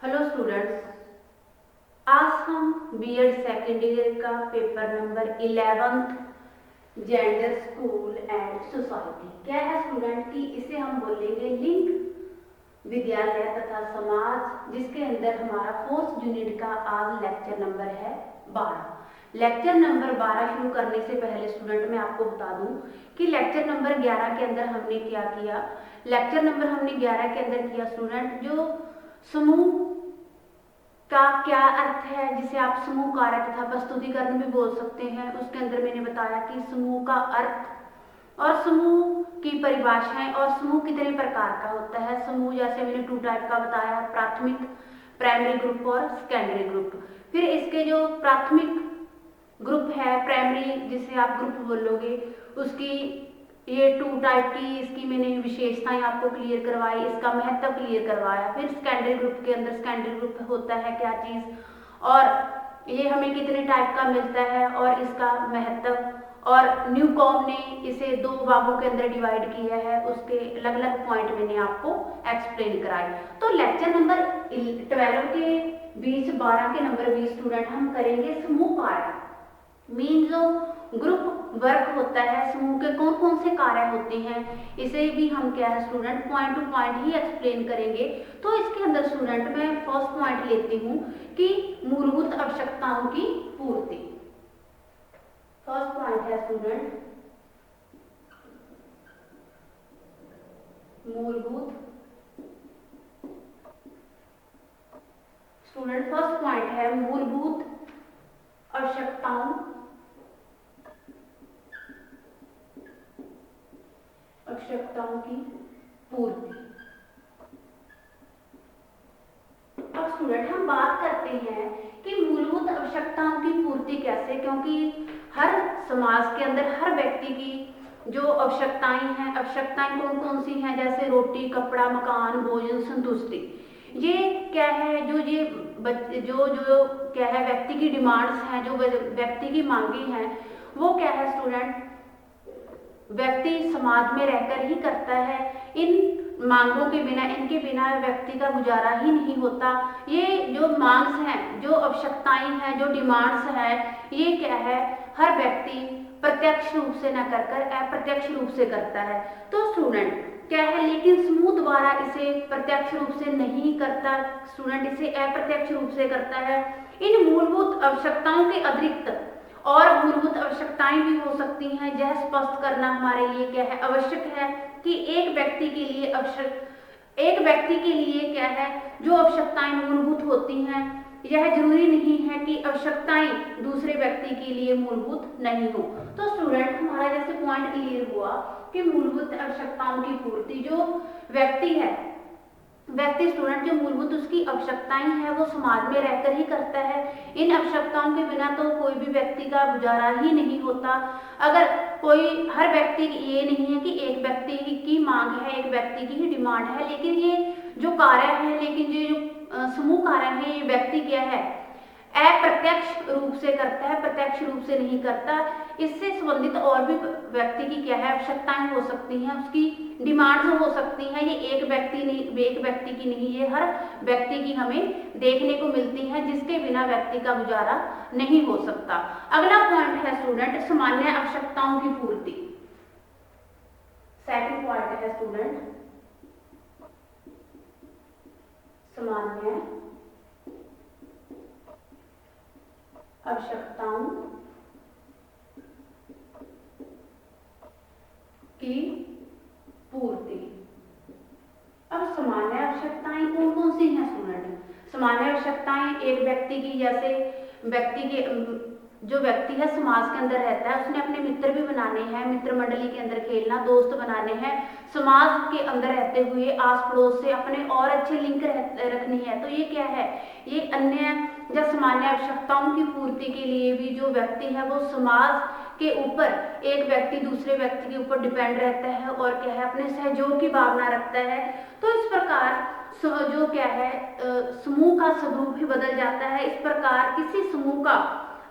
Hello students, आज हम BEd second year का paper number 11th gender school and society क्या है स्टूडेंट की इसे हम बोलेंगे लिंग विद्यालय तथा समाज, जिसके अंदर हमारा फोर्थ यूनिट का आज लेक्चर नंबर है 12। लेक्चर नंबर 12 शुरू करने से पहले स्टूडेंट मैं आपको बता दूं कि लेक्चर नंबर 11 के अंदर हमने क्या किया। लेक्चर नंबर हमने 11 के अंदर किया स्टूडेंट, जो समूह का क्या अर्थ है, जिसे आप समूह कार्य तथा प्रस्तुतिकरण भी बोल सकते हैं। उसके अंदर मैंने बताया कि समूह का अर्थ और समूह की परिभाषाएं और समूह कितने प्रकार का होता है। समूह जैसे मैंने 2 टाइप का बताया, प्राथमिक प्राइमरी ग्रुप और सेकेंडरी ग्रुप। फिर इसके जो प्राथमिक ग्रुप है, प्राइमरी जिसे आप ग्रुप बोलोगे, उसकी ये 2 टाइप की इसकी मैंने विशेषताएं आपको क्लियर करवाई, इसका महत्व क्लियर करवाया। फिर सेकेंडरी ग्रुप के अंदर सेकेंडरी ग्रुप होता है क्या चीज और ये हमें कितने टाइप का मिलता है और इसका महत्व, और न्यू कॉम ने इसे 2 भागों के अंदर डिवाइड किया है, उसके अलग अलग पॉइंट मैंने आपको एक्सप्लेन कराए। तो लेक्चर नंबर 12 के 12 के नंबर 20 स्टूडेंट हम करेंगे समूह कार्य। मीन जो ग्रुप वर्क होता है, समूह के कौन कौन से कार्य होते हैं, इसे भी हम क्या है स्टूडेंट पॉइंट टू पॉइंट ही एक्सप्लेन करेंगे। तो इसके अंदर स्टूडेंट मैं फर्स्ट पॉइंट लेती हूँ कि मूलभूत आवश्यकताओं की पूर्ति। फर्स्ट पॉइंट है स्टूडेंट मूलभूत स्टूडेंट फर्स्ट पॉइंट है मूलभूत आवश्यकताओं की पूर्ति। अब स्टूडेंट हम बात करते हैं कि मूलभूत आवश्यकताओं की पूर्ति कैसे, क्योंकि हर समाज के अंदर हर व्यक्ति की जो आवश्यकताएं कौन कौन सी हैं, जैसे रोटी, कपड़ा, मकान, भोजन, संतुष्टि। ये क्या है, जो जो क्या है व्यक्ति की डिमांड्स हैं, जो व्यक्ति की मांगे हैं, वो क्या है स्टूडेंट व्यक्ति समाज में रहकर ही करता है। इन मांगों के बिना, इनके बिना व्यक्ति का गुजारा ही नहीं होता। ये जो मांग्स हैं, जो आवश्यकताएं हैं, जो डिमांड्स हैं, ये क्या है हर व्यक्ति प्रत्यक्ष रूप से न कर अप्रत्यक्ष रूप से करता है। तो स्टूडेंट क्या है, लेकिन समूह द्वारा इसे प्रत्यक्ष रूप से नहीं करता, स्टूडेंट इसे अप्रत्यक्ष रूप से करता है। इन मूलभूत आवश्यकताओं के अतिरिक्त और मूलभूत आवश्यकताएं भी हो सकती हैं। यह स्पष्ट करना हमारे लिए क्या है आवश्यक है कि एक व्यक्ति के लिए क्या है जो आवश्यकताएं मूलभूत होती हैं, यह जरूरी नहीं है कि आवश्यकताएं दूसरे व्यक्ति के लिए मूलभूत नहीं हो। तो स्टूडेंट हमारा जैसे पॉइंट क्लियर हुआ कि मूलभूत आवश्यकताओं की पूर्ति, जो व्यक्ति स्टूडेंट जो मूलभूत उसकी आवश्यकताएं हैं वो समाज में रहकर ही करता है। इन आवश्यकताओं के बिना तो कोई भी व्यक्ति का गुजारा ही नहीं होता। अगर हर व्यक्ति ये नहीं है कि एक व्यक्ति की मांग है, एक व्यक्ति की ही डिमांड है, लेकिन ये जो कार्य है, लेकिन ये जो समूह कार्य है, ये व्यक्ति क्या है अप्रत्यक्ष रूप से करता है, प्रत्यक्ष रूप से नहीं करता। इससे संबंधित और भी व्यक्ति की क्या है आवश्यकताएं हो सकती हैं, उसकी डिमांड्स हो सकती हैं। ये एक व्यक्ति की नहीं, ये हर व्यक्ति की हमें देखने को मिलती हैं, जिसके बिना व्यक्ति का गुजारा नहीं हो सकता। अगला पॉइंट है स्टूडेंट सामान्य आवश्यकताओं की पूर्ति। सेकंड पॉइंट है स्टूडेंट सामान्य आवश्यकताओं की पूर्ति। अब सामान्य आवश्यकताएं कौन कौन सी हैं स्टूडेंट? सामान्य आवश्यकताएं एक व्यक्ति की, जैसे जो व्यक्ति है समाज के अंदर रहता है, उसने अपने मित्र भी बनाने हैं, मित्र मंडली के अंदर खेलना, दोस्त बनाने हैं, समाज के अंदर रहते हुए आस पड़ोस से अपने और अच्छे लिंक रखनी है। तो ये क्या है, ये अन्य या सामान्य आवश्यकताओं की पूर्ति के लिए भी जो व्यक्ति है वो समाज के ऊपर, एक व्यक्ति दूसरे व्यक्ति के ऊपर डिपेंड रहता है और क्या है अपने सहयोग की भावना रखता है। तो इस प्रकार जो क्या है समूह का स्वरूप भी बदल जाता है। इस प्रकार किसी समूह का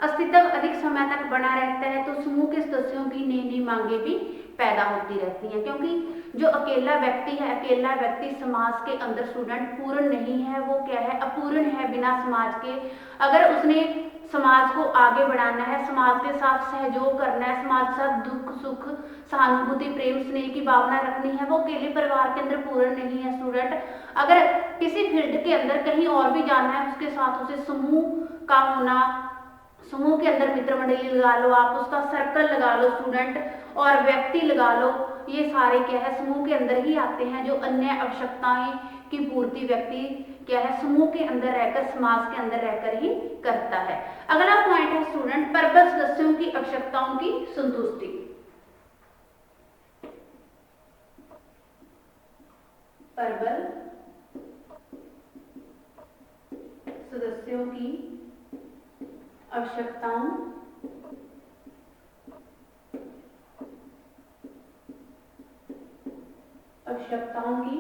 अस्तित्व अधिक समय तक बना रहता है तो समूह के सदस्यों की नई नई मांगे भी पैदा होती रहती हैं, क्योंकि जो अकेला व्यक्ति है, अकेला व्यक्ति समाज के अंदर स्टूडेंट पूर्ण नहीं है, वो क्या है अपूर्ण अपूर्ण है बिना समाज के। अगर उसने समाज को आगे बढ़ाना है, समाज के साथ सहयोग करना है, समाज के साथ दुख सुख सहानुभूति प्रेम स्नेह की भावना रखनी है, वो अकेले परिवार के अंदर पूर्ण नहीं है स्टूडेंट। अगर किसी फील्ड के अंदर कहीं और भी जाना है, उसके साथ उसे समूह का होना, समूह के अंदर मित्र मंडली लगा लो आप, उसका सर्कल लगा लो स्टूडेंट, और व्यक्ति लगा लो, ये सारे क्या है समूह के अंदर ही आते हैं। जो अन्य आवश्यकताएं की पूर्ति व्यक्ति क्या है समूह के अंदर रहकर समाज के अंदर रहकर ही करता है। अगला पॉइंट है स्टूडेंट प्रबल सदस्यों की आवश्यकताओं की संतुष्टि। प्रबल सदस्यों की आवश्यकताओं की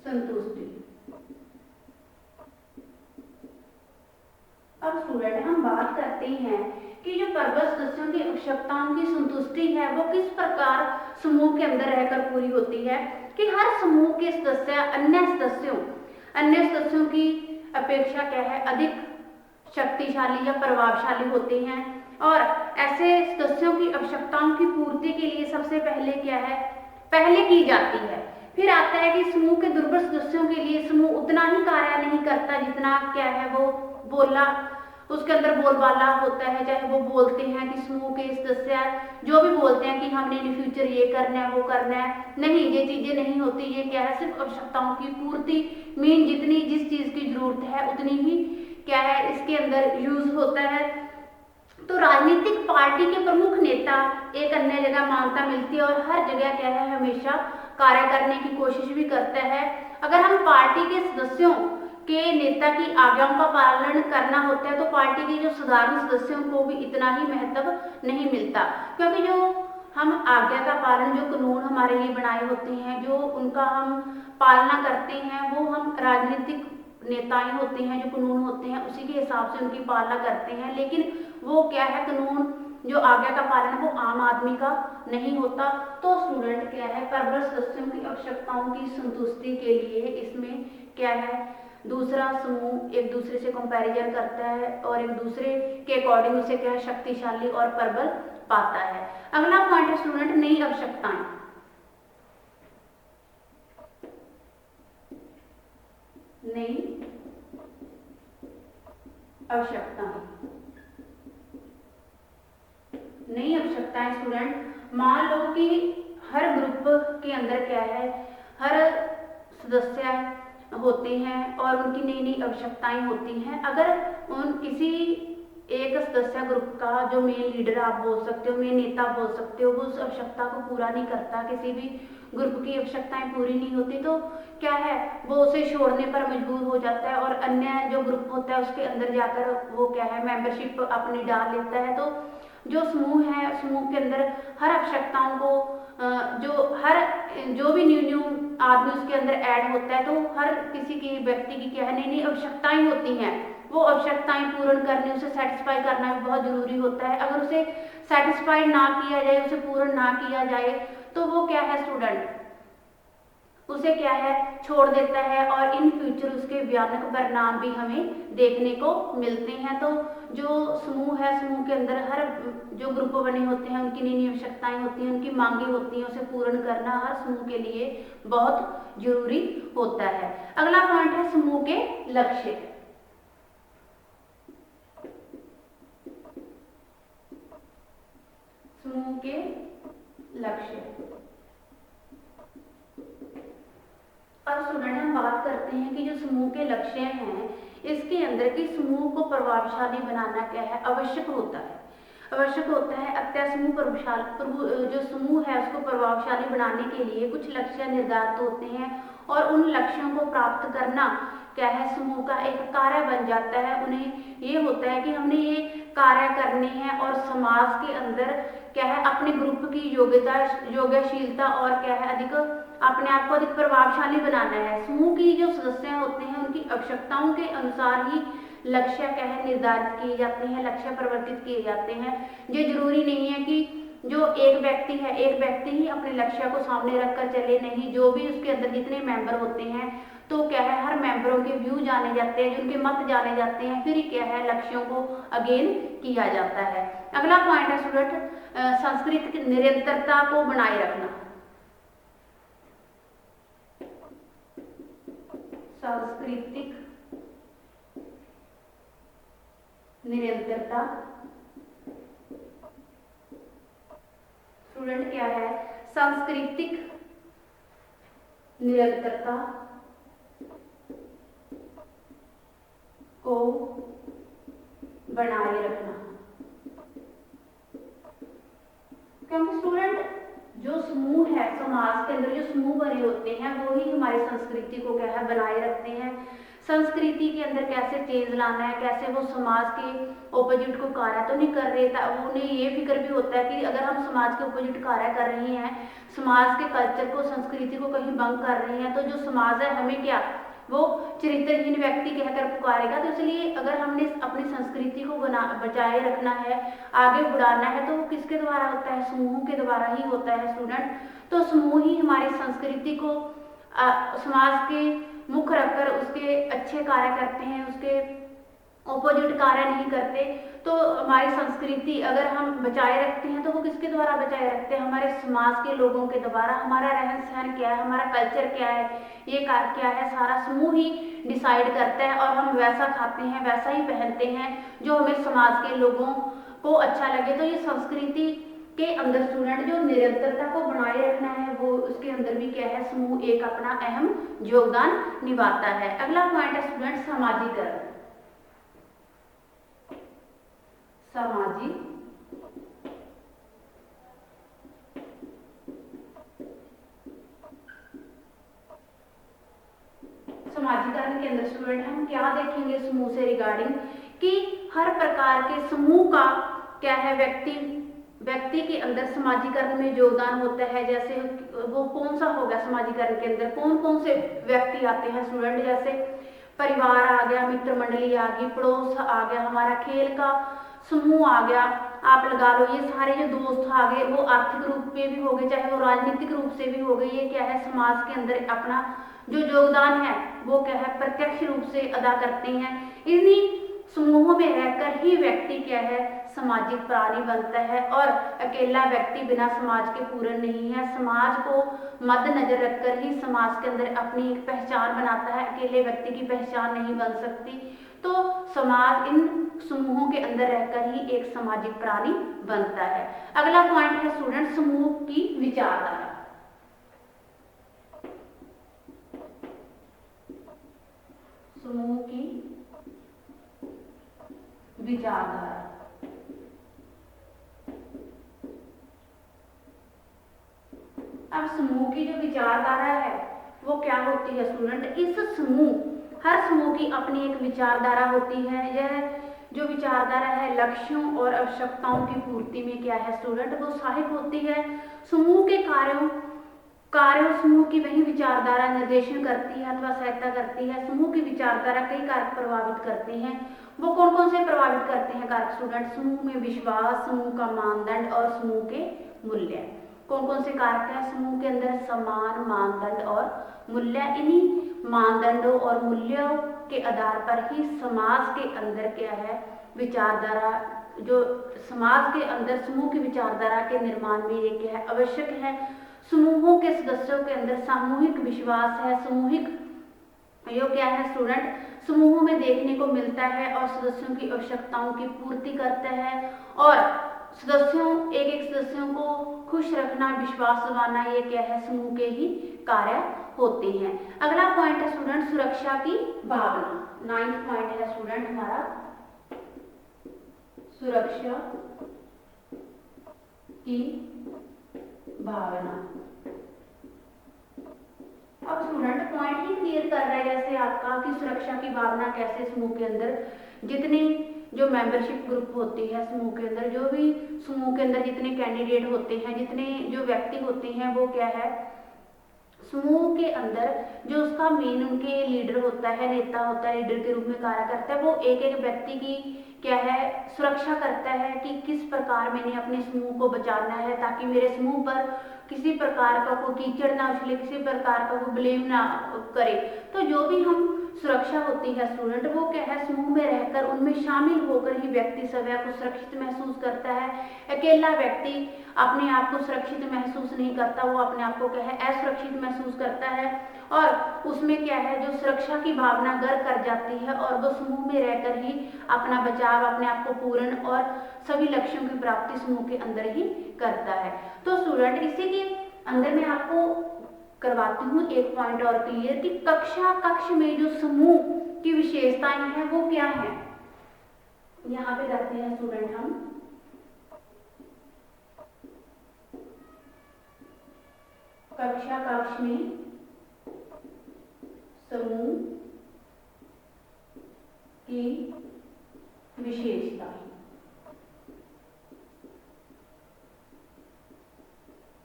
संतुष्टि। अब स्टूडेंट हम बात करते हैं कि जो प्रबल सदस्यों की आवश्यकताओं की संतुष्टि है वो किस प्रकार समूह के अंदर रहकर पूरी होती है। कि हर समूह के सदस्य अन्य सदस्यों की अपेक्षा क्या है अधिक शक्तिशाली या प्रभावशाली होते हैं, और ऐसे सदस्यों की आवश्यकताओं की पूर्ति के लिए सबसे पहले क्या है पहले की जाती है। फिर आता है कि समूह के दुर्बल सदस्यों के लिए समूह उतना ही कार्य नहीं करता जितना क्या है वो बोला उसके अंदर बोलबाला होता है, चाहे वो बोलते हैं कि समूह के सदस्य जो भी बोलते हैं कि हमने इन फ्यूचर ये करना है वो करना है, नहीं ये चीजें नहीं होती। ये क्या है सिर्फ आवश्यकताओं की पूर्ति मीन जितनी जिस चीज की जरूरत है उतनी ही क्या है इसके अंदर यूज होता है। तो राजनीतिक पार्टी के प्रमुख नेता एक अन्य जगह मान्यता मिलती है और हर जगह क्या है हमेशा कार्य करने की कोशिश भी करता है। अगर हम पार्टी के सदस्यों के नेता की आज्ञाओं का पालन करना होता है तो पार्टी के जो साधारण सदस्यों को भी इतना ही महत्व नहीं मिलता, क्योंकि जो हम आज्ञा का पालन जो कानून हमारे लिए बनाए होते हैं जो उनका हम पालना करते हैं वो हम राजनीतिक नेताएं होते हैं जो कानून होते हैं उसी के हिसाब से उनकी पालना करते हैं। लेकिन वो क्या है कानून जो आज्ञा का पालन वो आम आदमी का नहीं होता। तो स्टूडेंट क्या है प्रबल सदस्यों की आवश्यकताओं की संतुष्टि के लिए इसमें क्या है दूसरा समूह एक दूसरे से कंपैरिजन करता है और एक दूसरे के अकॉर्डिंग उसे क्या है शक्तिशाली और प्रबल पाता है। अगला पॉइंट है स्टूडेंट नई आवश्यकताएं। नई आवश्यकताएं स्टूडेंट मान लो कि हर ग्रुप के अंदर क्या है हर सदस्य होते हैं और उनकी नई नई आवश्यकताएं होती हैं। अगर उन किसी एक सदस्य ग्रुप का जो मेन लीडर आप बोल सकते हो मेन नेता बोल सकते हो वो उस आवश्यकता को पूरा नहीं करता, किसी भी ग्रुप की आवश्यकताएं पूरी नहीं होती तो क्या है वो उसे छोड़ने पर मजबूर हो जाता है और अन्य जो ग्रुप होता है उसके अंदर जाकर वो क्या है मेंबरशिप अपनी डाल लेता है। तो जो समूह है समूह के अंदर हर आवश्यकताओं को जो भी न्यू आदमी उसके अंदर ऐड होता है तो हर किसी की व्यक्ति की क्या है नई नई आवश्यकताएं होती हैं। वो आवश्यकताएं पूर्ण करने उसे सेटिस्फाई करना भी बहुत जरूरी होता है। अगर उसे सेटिस्फाई ना किया जाए उसे पूर्ण ना किया जाए तो वो क्या है स्टूडेंट उसे क्या है छोड़ देता है और इन फ्यूचर उसके भयानक परिणाम भी हमें देखने को मिलते हैं। तो जो समूह है समूह के अंदर हर जो ग्रुप बने होते हैं उनकी नई नई आवश्यकताएं होती हैं उनकी मांगे होती हैं उसे पूर्ण करना हर समूह के लिए बहुत जरूरी होता है। अगला पॉइंट है समूह के लक्ष्य। समूह के लक्ष्य अब स्टूडेंट हम बात करते हैं कि जो समूह के लक्ष्य हैं इसके अंदर की समूह को प्रभावशाली बनाना क्या है आवश्यक होता है। अत्या समूह प्रभावशाली जो समूह है उसको प्रभावशाली बनाने के लिए कुछ लक्ष्य निर्धारित होते हैं और उन लक्ष्यों को प्राप्त करना क्या है समूह का एक कार्य बन जाता है। उन्हें ये होता है कि हमने ये कार्य करने हैं और समाज के अंदर क्या है अपने ग्रुप की योग्यशीलता और क्या है अधिक अपने आप को अधिक प्रभावशाली बनाना है। समूह की जो सदस्य होते हैं उनकी आवश्यकताओं के अनुसार ही लक्ष्य क्या है निर्धारित किए जाते हैं लक्ष्य परिवर्तित किए जाते हैं। ये जरूरी नहीं है कि जो एक व्यक्ति ही अपने लक्ष्य को सामने रखकर चले, नहीं जो भी उसके अंदर जितने मेंबर होते हैं तो क्या है हर मेंबर मेंबरों के व्यू जाने जाते हैं, उनके मत जाने जाते हैं, फिर क्या है लक्ष्यों को अगेन किया जाता है। अगला पॉइंट है स्टूडेंट सांस्कृतिक निरंतरता को बनाए रखना। सांस्कृतिक निरंतरता स्टूडेंट क्या है, सांस्कृतिक निरंतरता को बनाए रखना। क्योंकि स्टूडेंट जो समूह है समाज के अंदर, जो समूह बने होते हैं वो ही हमारी संस्कृति को क्या है बनाए रखते हैं। संस्कृति के अंदर कैसे चेंज लाना है, कैसे वो समाज के ऑपोजिट को कार्य तो नहीं कर रहे था, उन्हें ये फिक्र भी होता है कि अगर हम समाज के ऑपोजिट कार्य कर रहे हैं, समाज के कल्चर को संस्कृति को कहीं भंग कर रहे हैं, तो जो समाज है हमें क्या वो चरित्रहीन व्यक्ति कहकर पुकारेगा। तो इसलिए अगर हमने अपनी संस्कृति को बचाए रखना है, आगे बढ़ाना है, तो वो किसके द्वारा होता है, समूह के द्वारा ही होता है स्टूडेंट। तो समूह ही हमारी संस्कृति को समाज के मुख रखकर उसके अच्छे कार्य करते हैं, उसके ऑपोजिट कार्य नहीं करते। तो हमारी संस्कृति अगर हम बचाए रखते हैं तो वो किसके द्वारा बचाए रखते हैं, हमारे समाज के लोगों के द्वारा। हमारा रहन सहन क्या है, हमारा कल्चर क्या है, ये क्या है, सारा समूह ही डिसाइड करता है, और हम वैसा खाते हैं वैसा ही पहनते हैं जो हमें समाज के लोगों को अच्छा लगे। तो ये संस्कृति के अंदर स्टूडेंट जो निरंतरता को बनाए रखना है वो उसके अंदर भी क्या है, समूह एक अपना अहम योगदान निभाता है। अगला पॉइंट है स्टूडेंट सामाजिकरण। समाजीकरण के अंदर स्टूडेंट हम क्या देखेंगे समूह से रिगार्डिंग कि हर प्रकार के समूह का क्या है व्यक्ति के अंदर समाजीकरण में योगदान होता है। जैसे वो कौन सा होगा समाजीकरण के अंदर, कौन कौन से व्यक्ति आते हैं स्टूडेंट, जैसे परिवार आ गया, मित्र मंडली आ गई, पड़ोस आ गया, हमारा खेल का समूह आ गया, आप लगा लो, ये सारे जो दोस्त आ गए, वो आर्थिक रूप में भी हो गए, चाहे वो राजनीतिक रूप से भी हो गए। ये क्या है समाज के अंदर अपना जो योगदान है वो क्या है प्रत्यक्ष रूप से अदा करते हैं। इन्हीं समूहों में रहकर ही व्यक्ति क्या है सामाजिक प्राणी बनता है, और अकेला व्यक्ति बिना समाज के पूर्ण नहीं है। समाज को मद्देनजर रखकर ही समाज के अंदर अपनी एक पहचान बनाता है, अकेले व्यक्ति की पहचान नहीं बन सकती। तो समाज इन समूहों के अंदर रहकर ही एक सामाजिक प्राणी बनता है। अगला पॉइंट है स्टूडेंट समूह की विचारधारा। समूह की विचारधारा अब समूह की जो विचारधारा है वो क्या होती है स्टूडेंट, इस हर समूह की अपनी एक विचारधारा होती है। यह जो विचारधारा है लक्ष्यों और आवश्यकताओं की पूर्ति में क्या है स्टूडेंट, वो सहायक होती है। समूह के कार्यों समूह की वही विचारधारा निर्देशन करती है अथवा सहायता करती है। समूह की विचारधारा कई कारक प्रभावित करते हैं। वो कौन कौन से प्रभावित करते हैं कारक स्टूडेंट, समूह में विश्वास, समूह का मानदंड और समूह के मूल्य। कौन कौन से कारक हैं समूह के अंदर, समान मानदंड और मूल्य। इन्हीं मानदंडों और मूल्यों के आधार पर ही समाज के अंदर क्या है विचारधारा, जो समाज के अंदर समूह की विचारधारा के निर्माण में ये क्या है आवश्यक है। समूहों के सदस्यों के अंदर सामूहिक विश्वास है, सामूहिक यो क्या है स्टूडेंट समूहों में देखने को मिलता है और सदस्यों की आवश्यकताओं की पूर्ति करता है, और एक सदस्यों को खुश रखना, विश्वास दिलाना, ये क्या है समूह के ही कार्य होते हैं। अगला पॉइंट है स्टूडेंट सुरक्षा की भावना। 9th पॉइंट है स्टूडेंट हमारा सुरक्षा की भावना। अब स्टूडेंट पॉइंट ही क्लियर कर रहा है जैसे आपका कि सुरक्षा की भावना कैसे समूह के अंदर जितने जो मेंबरशिप ग्रुप होती है समूह के अंदर, जो भी समूह के अंदर जितने कैंडिडेट होते हैं, जितने जो व्यक्ति होते हैं, वो क्या है समूह के अंदर जो उसका मेन उनके लीडर होता है, नेता होता है, लीडर के रूप में कार्य करता है, वो एक एक व्यक्ति की क्या है सुरक्षा करता है कि किस प्रकार मैंने अपने समूह को बचाना है ताकि मेरे समूह पर किसी प्रकार का कोई कीचड़ ना उछले, किसी प्रकार का कोई ब्लेम ना करे। तो जो भी हम सुरक्षा होती है स्टूडेंट, वो क्या है, समूह में रहकर उनमें शामिल होकर ही व्यक्ति स्वयं को सुरक्षित महसूस करता है। अकेला व्यक्ति अपने आप को सुरक्षित महसूस नहीं करता, वो अपने आप को क्या है, असुरक्षित महसूस करता है और उसमें क्या है, जो सुरक्षा की भावना घर कर जाती है और वो समूह में रहकर ही अपना बचाव, अपने आप को पूर्ण और सभी लक्ष्यों की प्राप्ति समूह के अंदर ही करता है। तो स्टूडेंट इसी के अंदर मैं आपको करवाती हूँ एक पॉइंट और क्लियर कि कक्ष में जो समूह की विशेषताएं हैं वो क्या है। यहाँ पे करते हैं स्टूडेंट हम कक्ष में समूह की विशेषताएं।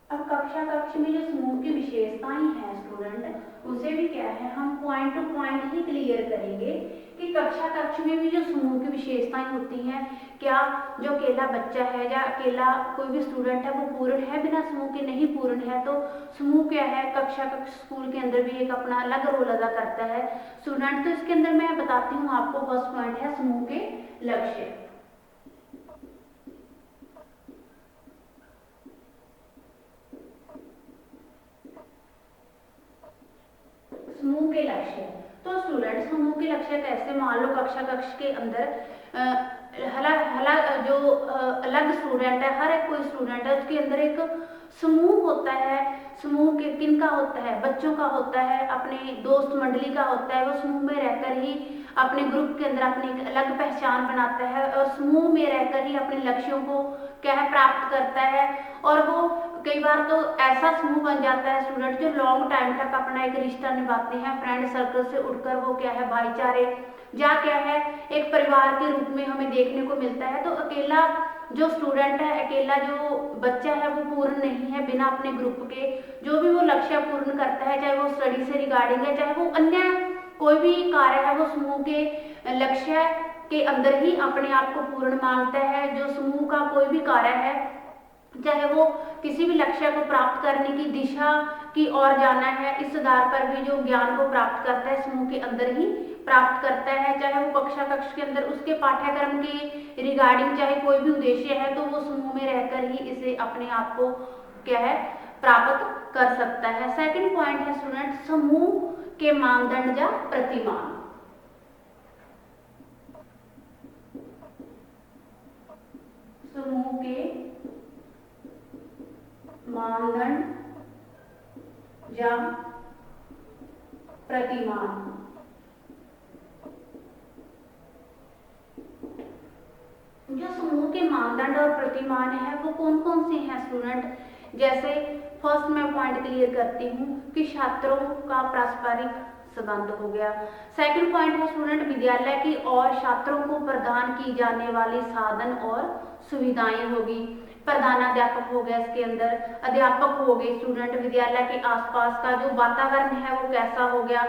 अब कक्ष में जो समूह की विशेषताएं हैं स्टूडेंट, उसे भी क्या है, हम पॉइंट टू पॉइंट ही क्लियर करेंगे कि कक्ष में भी जो समूह की विशेषताएं होती हैं, क्या जो अकेला बच्चा है या अकेला कोई भी स्टूडेंट है वो पूर्ण है, बिना समूह के नहीं पूर्ण है। तो समूह क्या है, कक्ष स्कूल के अंदर भी एक अपना अलग रोल अदा करता है स्टूडेंट। तो इसके अंदर मैं बताती हूँ आपको, फर्स्ट पॉइंट है समूह के लक्ष्य। समूह के लक्ष्य, तो स्टूडेंट समूह के लक्ष्य कैसे, मान लो कक्ष के अंदर अलग स्टूडेंट है, हर एक कोई स्टूडेंट है, उसके अंदर एक समूह होता है। समूह के किन का होता है, बच्चों का होता है, अपने दोस्त मंडली का होता है। वो समूह में रहकर ही अपने ग्रुप के अंदर अपनी एक अलग पहचान बनाता है और समूह में रहकर ही अपने लक्ष्यों को क्या है, प्राप्त करता है। और वो कई बार तो ऐसा समूह बन जाता है स्टूडेंट जो लॉन्ग टाइम तक अपना एक रिश्ता निभाते हैं, फ्रेंड सर्कल से उठकर वो क्या है, भाईचारे या क्या है, एक परिवार के रूप में हमें देखने को मिलता है। तो अकेला जो स्टूडेंट है, अकेला जो बच्चा है वो पूर्ण नहीं है, बिना अपने ग्रुप के जो भी वो लक्ष्य पूर्ण करता है, चाहे वो स्टडी से रिगार्डिंग है, चाहे वो अन्य कोई भी कार्य है, वो समूह के लक्ष्य के अंदर ही अपने आप को पूर्ण मानता है। जो समूह का कोई भी कार्य है, चाहे वो किसी भी लक्ष्य को प्राप्त करने की दिशा की ओर जाना है, इस आधार पर भी जो ज्ञान को प्राप्त करता है समूह के अंदर ही प्राप्त करता है। चाहे वो कक्ष के अंदर उसके पाठ्यक्रम के रिगार्डिंग चाहे कोई भी उद्देश्य है, तो वो समूह में रहकर ही इसे अपने आप को क्या है, प्राप्त कर सकता है। सेकंड पॉइंट है स्टूडेंट समूह के मानदंड या प्रतिमान। समूह के मानदंड या प्रतिमान। जो समूह के मानदंड और प्रतिमान है वो कौन कौन से हैं स्टूडेंट, जैसे फर्स्ट मैं पॉइंट क्लियर करती हूँ कि छात्रों का पारस्परिक संबंध हो गया। सेकंड पॉइंट है स्टूडेंट विद्यालय की और छात्रों को प्रदान की जाने वाली साधन और सुविधाएं होगी। प्रधानाध्यापक हो गया, इसके अंदर अध्यापक हो गए स्टूडेंट, विद्यालय के आसपास का जो वातावरण है वो कैसा हो गया।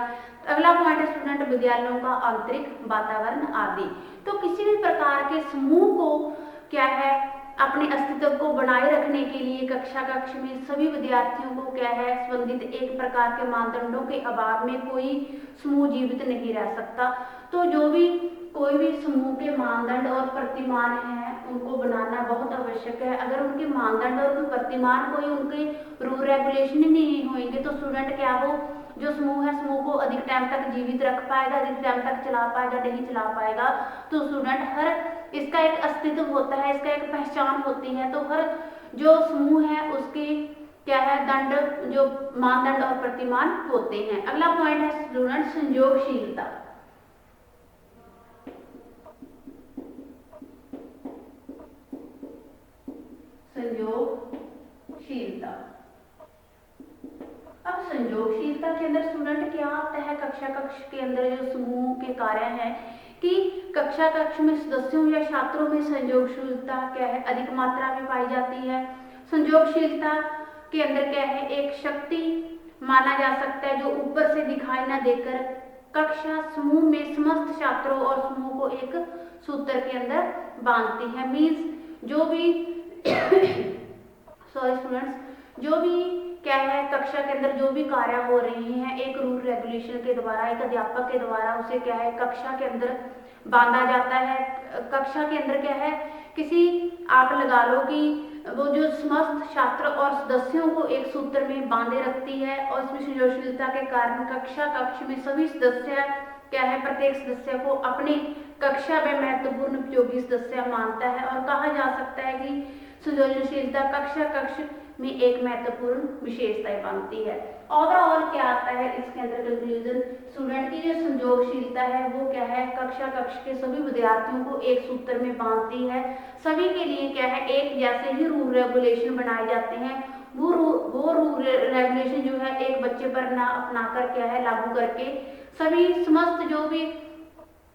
अगला पॉइंट है स्टूडेंट विद्यालयों का आंतरिक वातावरण आदि। तो किसी भी प्रकार के समूह को क्या है, अपने अस्तित्व को बनाए रखने के लिए कक्ष में सभी विद्यार्थियों को क्या है, संबंधित एक प्रकार के मानदंडों के अभाव में कोई समूह जीवित नहीं रह सकता। तो जो भी कोई भी समूह के मानदंड और प्रतिमान हैं उनको बनाना बहुत आवश्यक है। अगर उनके मानदंड और प्रतिमान कोई उनके रूल रेगुलेशन ही नहीं होंगे तो स्टूडेंट क्या वो जो समूह है समूह को अधिक टाइम तक जीवित रख पाएगा, अधिक टाइम तक चला पाएगा, नहीं चला पाएगा। तो स्टूडेंट हर इसका एक अस्तित्व होता है, इसका एक पहचान होती है। तो हर जो समूह है उसकी क्या है, दंड जो मानदंड और प्रतिमान होते हैं। अगला पॉइंट है स्टूडेंट संयोगशीलता। संयोगशीलता, अब संयोगशीलता के अंदर स्टूडेंट क्या आता है, कक्ष के अंदर जो समूह के कार्य हैं कि कक्ष में सदस्यों या छात्रों में संयोगशीलता क्या है, अधिक मात्रा में पाई जाती है। संयोगशीलता के अंदर क्या है, एक शक्ति माना जा सकता है जो ऊपर से दिखाई ना देकर कक्षा समूह में समस्त छात्रों और समूह को एक सूत्र के अंदर बांधती है। मीन्स जो भी सॉरी स्टूडेंट्स, जो भी क्या है, कक्षा के अंदर जो भी कार्य हो रहे हैं एक रूल रेगुलेशन के द्वारा, एक अध्यापक के द्वारा उसे क्या है कक्षा के अंदर बांधा जाता है। कक्षा के अंदर क्या है, किसी आप लगा लो कि वो जो समस्त छात्र और सदस्यों को एक सूत्र में बांधे रखती है, और इसमें सृजनशीलता के कारण कक्ष में सभी सदस्य क्या है, प्रत्येक सदस्य को अपने कक्षा में महत्वपूर्ण उपयोगी सदस्य मानता है, और कहा जा सकता है कि सृजनशीलता कक्ष में एक महत्वपूर्ण विशेषताएं बनती है। ओवरऑल क्या आता है इसके अंदर कंक्लूजन, स्टूडेंट की जो संयोगशीलता है वो क्या है, कक्ष के सभी विद्यार्थियों को एक सूत्र में बांधती है। सभी के लिए क्या है, एक जैसे ही रूल रेगुलेशन बनाए जाते हैं। वो रूल रेगुलेशन जो है एक बच्चे पर ना अपनाकर क्या है लागू करके सभी समस्त जो भी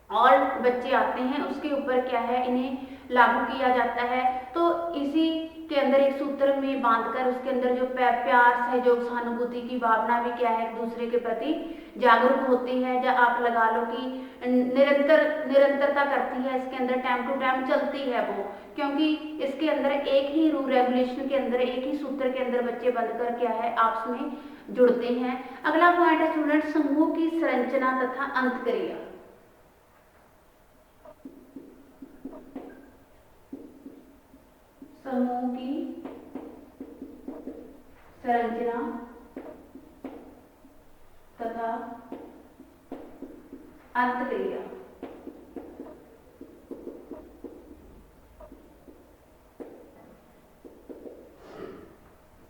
और बच्चे आते हैं उसके ऊपर क्या है इन्हें लागू किया जाता है। तो इसी के अंदर एक सूत्र में बांधकर उसके अंदर जो प्यार, सहयोग, सहानुभूति की भावना भी क्या है एक दूसरे के प्रति जागरूक होती है। जब आप लगा लो कि निरंतरता करती है, इसके अंदर टाइम टू टाइम चलती है वो, क्योंकि इसके अंदर एक ही रूल रेगुलेशन के अंदर एक ही सूत्र के अंदर बच्चे बंधकर क्या है आपस में जुड़ते हैं। अगला पॉइंट है स्टूडेंट, समूह की संरचना तथा अंतक्रिया। समूह की संरचना तथा अंतक्रिया।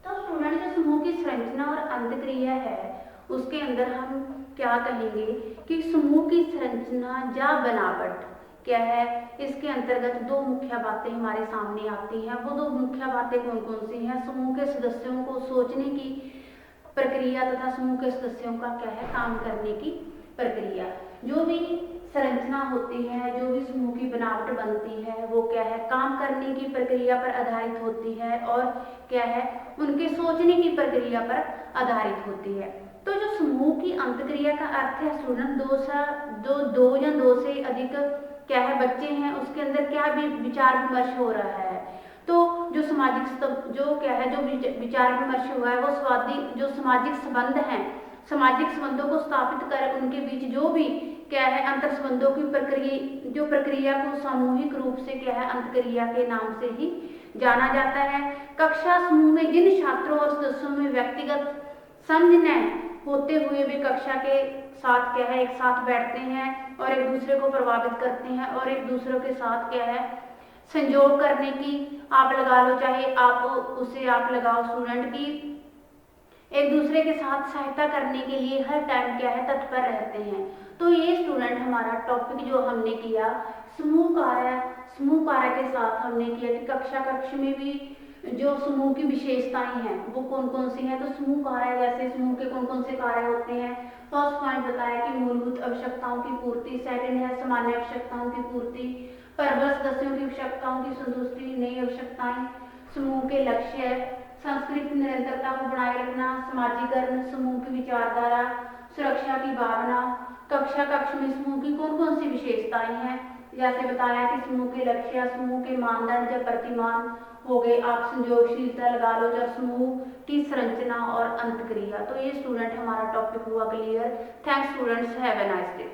तो स्टूडेंट जो समूह की संरचना और अंतक्रिया है उसके अंदर हम क्या कहेंगे कि समूह की संरचना या बनावट क्या है, इसके अंतर्गत दो मुख्य बातें हमारे सामने आती हैं। वो दो मुख्य बातें कौन कौन सी हैं, समूह के सदस्यों को सोचने की प्रक्रिया तथा समूह के सदस्यों का क्या है काम करने की प्रक्रिया। जो भी संरचना होती है, जो भी समूह की बनावट बनती है वो क्या है काम करने की प्रक्रिया पर आधारित होती है, और क्या है उनके सोचने की प्रक्रिया पर आधारित होती है। तो जो समूह की अंतक्रिया का अर्थ है स्टूडेंट, दो या दो से अधिक क्या है बच्चे हैं उसके अंदर क्या भी विचार विमर्श हो रहा है। तो जो जो क्या है जो विचार विमर्श हुआ है वो जो सामाजिक संबंध हैं, सामाजिक संबंधों को स्थापित कर उनके बीच जो भी क्या है अंतर संबंधों की प्रक्रिया को सामूहिक रूप से क्या है अंतक्रिया के नाम से ही जाना जाता है। कक्षा समूह में जिन छात्रों और सदस्यों में व्यक्तिगत समझ न होते हुए भी कक्षा के साथ क्या है एक साथ बैठते हैं और एक दूसरे को प्रभावित करते हैं, और एक दूसरे के साथ क्या है संयोग करने की आप लगा लो, चाहे आप लगाओ स्टूडेंट की एक दूसरे के साथ सहायता करने के लिए हर टाइम क्या है तत्पर रहते हैं। तो ये स्टूडेंट हमारा टॉपिक जो हमने किया समूह कार्य के साथ हमने किया कि कक्ष में भी जो समूह की विशेषताएं हैं वो कौन कौन सी हैं। तो समूह कार्य जैसे समूह के कौन कौन से कार्य होते हैं। फर्स्ट पॉइंट बताया कि मूलभूत आवश्यकताओं की पूर्ति, सेकंड है सामान्य आवश्यकताओं की पूर्ति, प्रबल सदस्यों की आवश्यकताओं की संतुष्टि, नई आवश्यकताएं, समूह के लक्ष्य, सांस्कृतिक निरंतरता को बनाए रखना, समाजीकरण, समूह की विचारधारा, सुरक्षा की भावना। कक्ष में समूह की कौन कौन सी विशेषताएं हैं, जैसे बताया कि समूह के लक्ष्य, समूह के मानदंड या प्रतिमान हो गए, आप संयोगशीलता लगा लो, जब समूह की संरचना और अंतक्रिया। तो ये स्टूडेंट हमारा टॉपिक हुआ clear. Thanks students, have a nice day.